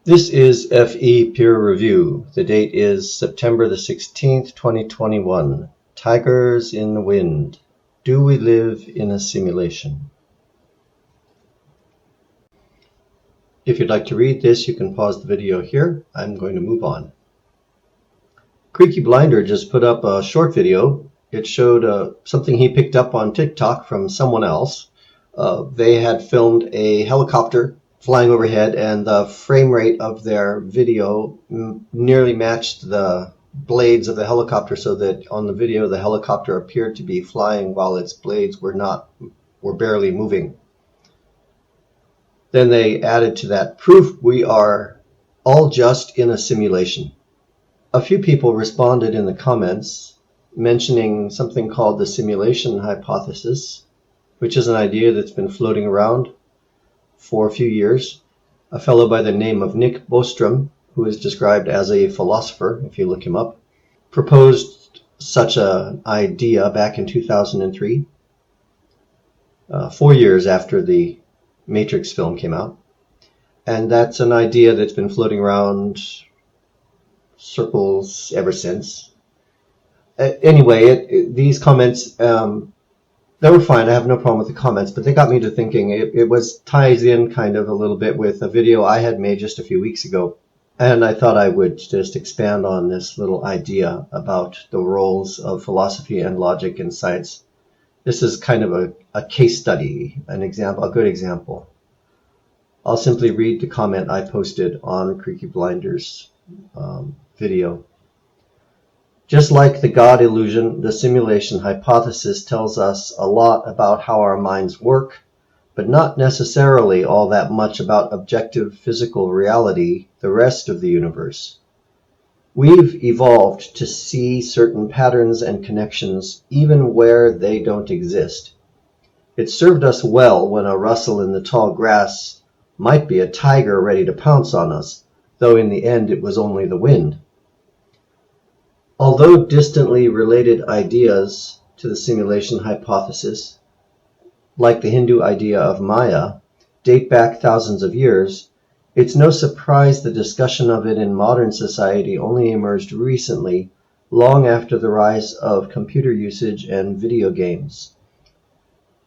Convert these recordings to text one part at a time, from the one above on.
This is FE Peer Review. The date is September the 16th, 2021. Tigers in the Wind. Do we live in a simulation? If you'd like to read this, you can pause the video here. I'm going to move on. Creaky Blinder just put up a short video. It showed something he picked up on TikTok from someone else. They had filmed a helicopter flying overhead, and the frame rate of their video nearly matched the blades of the helicopter, so that on the video the helicopter appeared to be flying while its blades were barely moving. Then they added to that, proof we are all just in a simulation. A few people responded in the comments mentioning something called the simulation hypothesis, which is an idea that's been floating around for a few years. A fellow by the name of Nick Bostrom, who is described as a philosopher, if you look him up, proposed such an idea back in 2003, 4 years after the Matrix film came out. And that's an idea that's been floating around circles ever since. Anyway, these comments, they were fine. I have no problem with the comments, but they got me to thinking. It ties in kind of a little bit with a video I had made just a few weeks ago. And I thought I would just expand on this little idea about the roles of philosophy and logic in science. This is kind of a case study, an example, a good example. I'll simply read the comment I posted on Creaky Blinder's video. Just like the God illusion, the simulation hypothesis tells us a lot about how our minds work, but not necessarily all that much about objective physical reality, the rest of the universe. We've evolved to see certain patterns and connections even where they don't exist. It served us well when a rustle in the tall grass might be a tiger ready to pounce on us, though in the end it was only the wind. Although distantly related ideas to the simulation hypothesis, like the Hindu idea of Maya, date back thousands of years, it's no surprise the discussion of it in modern society only emerged recently, long after the rise of computer usage and video games.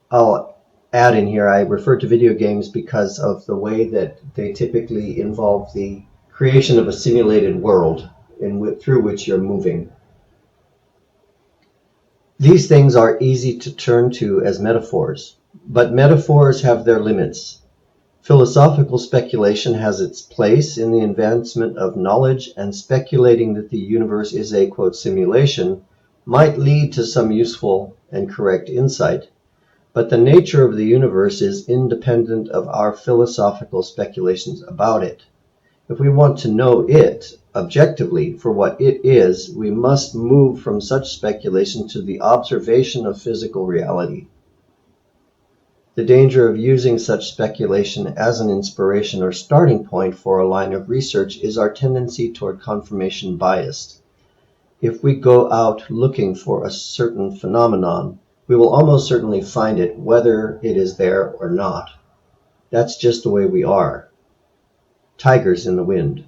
I'll add in here, I refer to video games because of the way that they typically involve the creation of a simulated world through which you're moving. These things are easy to turn to as metaphors, but metaphors have their limits. Philosophical speculation has its place in the advancement of knowledge, and speculating that the universe is a, quote, simulation might lead to some useful and correct insight, but the nature of the universe is independent of our philosophical speculations about it. If we want to know it objectively for what it is, we must move from such speculation to the observation of physical reality. The danger of using such speculation as an inspiration or starting point for a line of research is our tendency toward confirmation bias. If we go out looking for a certain phenomenon, we will almost certainly find it, whether it is there or not. That's just the way we are. Tigers in the wind.